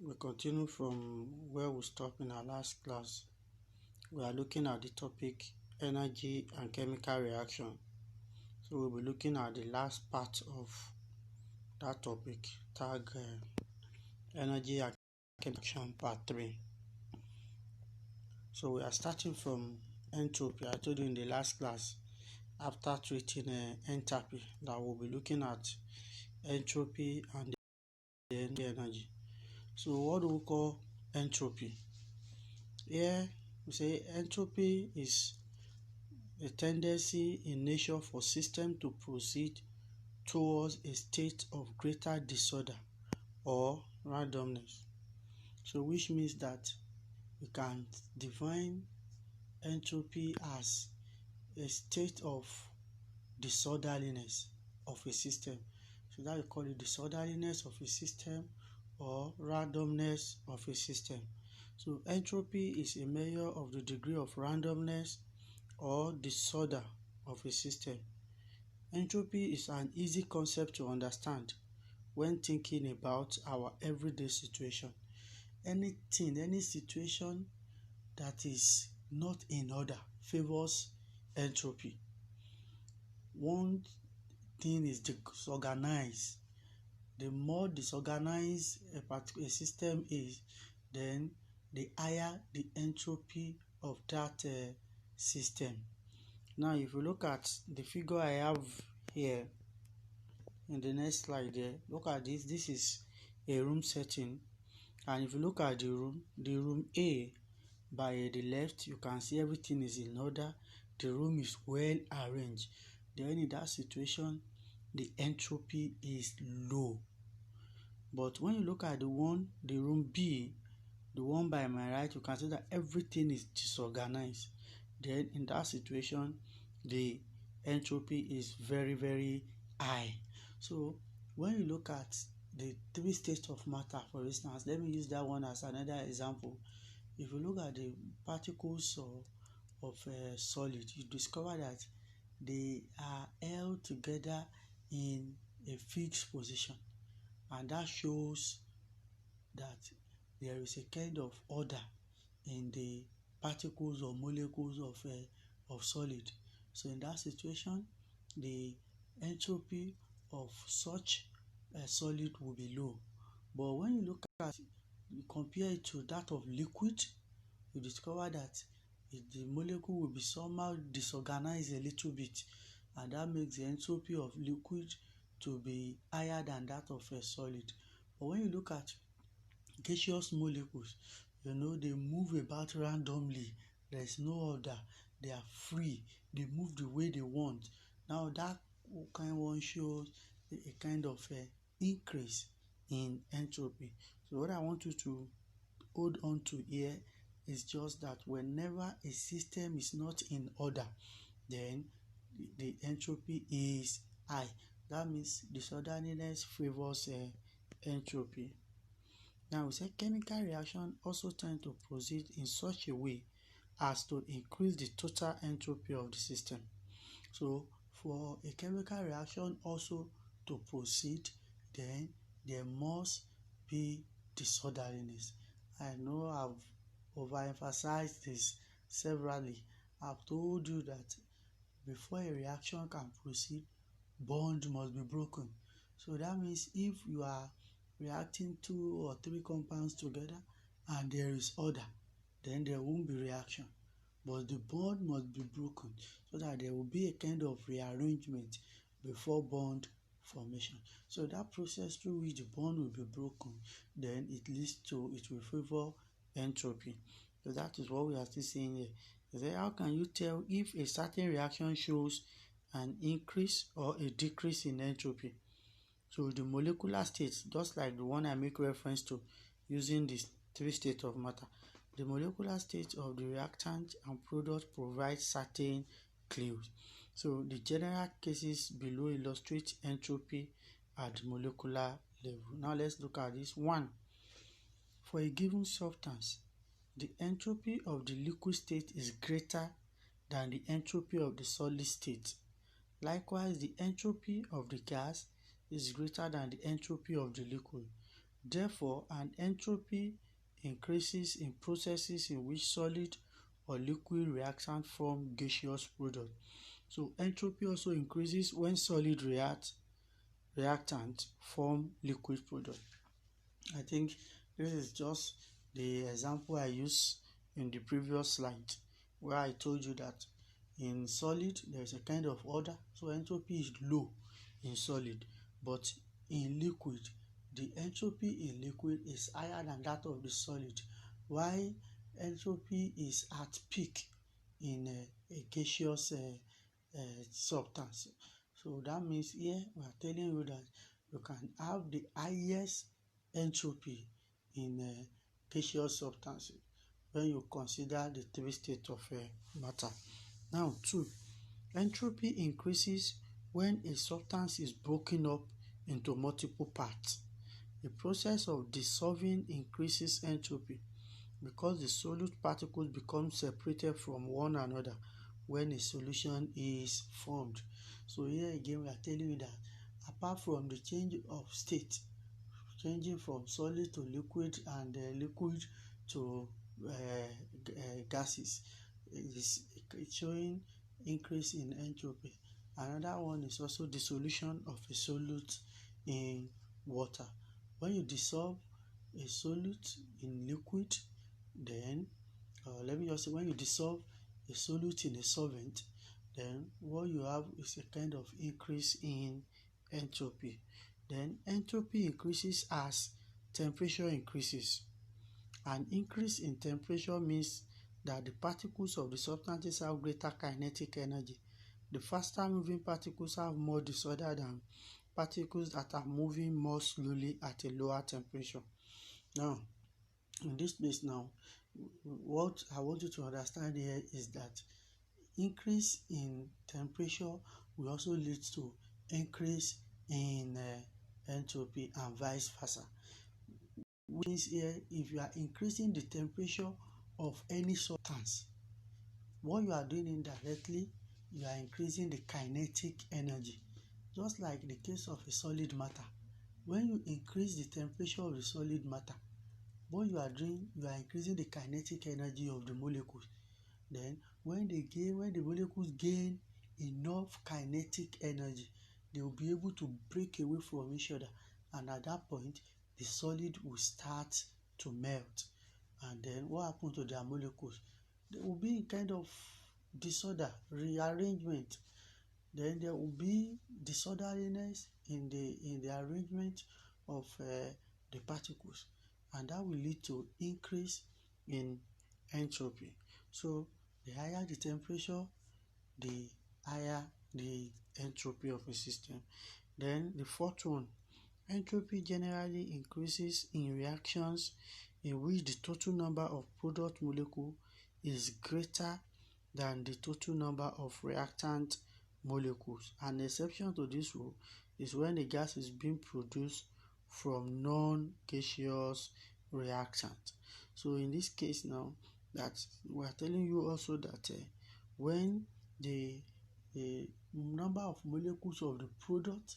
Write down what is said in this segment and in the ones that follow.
We continue from where we stopped in our last class. We are looking at the topic energy and chemical reaction. So we'll be looking at the last part of that topic, tag energy and chemical reaction part 3. So we are starting from entropy. I told you in the last class, after treating entropy, that we'll be looking at entropy and the energy. So what do we call entropy? Here we say entropy is a tendency in nature for system to proceed towards a state of greater disorder or randomness. So which means that we can define entropy as a state of disorderliness of a system. So that we call it disorderliness of a system or randomness of a system. So entropy is a measure of the degree of randomness or disorder of a system. Entropy is an easy concept to understand when thinking about our everyday situation. Any situation that is not in order favors entropy. One thing is disorganized. The more disorganized a system is, then the higher the entropy of that system. Now, if you look at the figure I have here in the next slide there, look at this. This is a room setting, and if you look at the room A by the left, you can see everything is in order. The room is well arranged. Then in that situation, the entropy is low. But when you look at the room B, the one by my right, you can see that everything is disorganized. Then in that situation, the entropy is very, very high. So when you look at the 3 states of matter, for instance, let me use that one as another example. If you look at the particles of solid, you discover that they are held together in a fixed position, and that shows that there is a kind of order in the particles or molecules of solid. So in that situation, the entropy of such a solid will be low. But when you look at you compare it to that of liquid, you discover that the molecule will be somehow disorganized a little bit, and that makes the entropy of liquid to be higher than that of a solid. But when you look at gaseous molecules, they move about randomly. There is no order. They are free. They move the way they want. Now that kind one shows a kind of increase in entropy. So what I want you to hold on to here is just that whenever a system is not in order, then the entropy is high. That means disorderliness favors entropy. Now we say chemical reaction also tend to proceed in such a way as to increase the total entropy of the system. So for a chemical reaction also to proceed, then there must be disorderliness. I know I've overemphasized this severally. I've told you that before a reaction can proceed, bond must be broken. So that means if you are reacting 2 or 3 compounds together and there is order, then there won't be reaction. But the bond must be broken so that there will be a kind of rearrangement before bond formation. So that process through which the bond will be broken, then it will favor entropy. So that is what we are still saying here. Then how can you tell if a certain reaction shows an increase or a decrease in entropy? So the molecular states, just like the one I make reference to using these 3 states of matter, the molecular state of the reactant and product provide certain clues. So the general cases below illustrate entropy at the molecular level. Now let's look at this one. For a given substance, the entropy of the liquid state is greater than the entropy of the solid state. Likewise, the entropy of the gas is greater than the entropy of the liquid. Therefore, an entropy increases in processes in which solid or liquid reactant form gaseous product. So entropy also increases when solid reactant form liquid product. I think this is just the example I used in the previous slide, where I told you that in solid there is a kind of order, so entropy is low in solid, but in liquid the entropy in liquid is higher than that of the solid, while entropy is at peak in a gaseous substance. So that means here we are telling you that you can have the highest entropy in gaseous substances when you consider the three states of matter. Now, 2, entropy increases when a substance is broken up into multiple parts. The process of dissolving increases entropy because the solute particles become separated from one another when a solution is formed. So here again we are telling you that apart from the change of state, changing from solid to liquid and liquid to gases, is showing increase in entropy. Another one is also dissolution of a solute in water. When you dissolve a solute in liquid, then let me just say, when you dissolve a solute in a solvent, then what you have is a kind of increase in entropy. Then entropy increases as temperature increases. An increase in temperature means that the particles of the substances have greater kinetic energy. The faster moving particles have more disorder than particles that are moving more slowly at a lower temperature. Now, in this place now, what I want you to understand here is that increase in temperature will also lead to increase in entropy and vice versa. Which means here, if you are increasing the temperature of any substance, what you are doing indirectly, you are increasing the kinetic energy. Just like the case of a solid matter, when you increase the temperature of the solid matter, what you are doing, you are increasing the kinetic energy of the molecules. Then when the molecules gain enough kinetic energy, they will be able to break away from each other, and at that point the solid will start to melt. And then what happens to their molecules? They will be in kind of disorder, rearrangement. Then there will be disorderliness in the arrangement of the particles, and that will lead to increase in entropy. So the higher the temperature, the higher the entropy of a system. Then the fourth one, entropy generally increases in reactions in which the total number of product molecule is greater than the total number of reactant molecules. An exception to this rule is when a gas is being produced from non-gaseous reactant. So in this case now, that we are telling you also that when the number of molecules of the product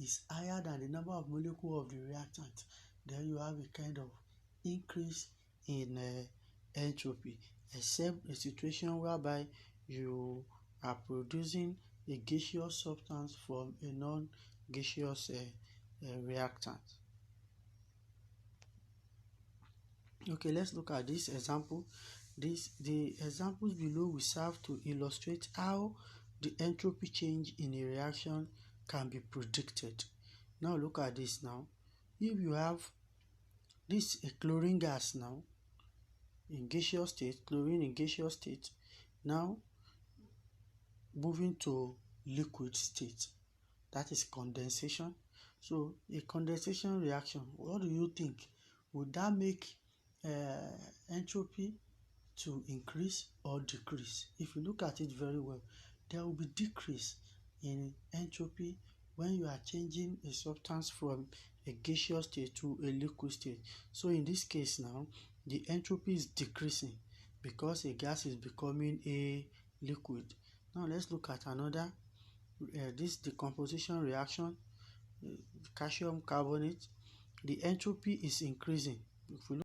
is higher than the number of molecules of the reactant, then you have a kind of increase in entropy, except a situation whereby you are producing a gaseous substance from a non-gaseous reactant. Okay, let's look at this example. The examples below will serve to illustrate how the entropy change in a reaction can be predicted. Now look at this now. If you have this a chlorine gas now in gaseous state, chlorine in gaseous state, now moving to liquid state, that is condensation. So a condensation reaction, what do you think? Would that make entropy to increase or decrease? If you look at it very well, there will be decrease in entropy when you are changing a substance from a gaseous state to a liquid state. So in this case now, the entropy is decreasing because a gas is becoming a liquid. Now let's look at another this decomposition reaction, calcium carbonate. the entropy is increasing. If we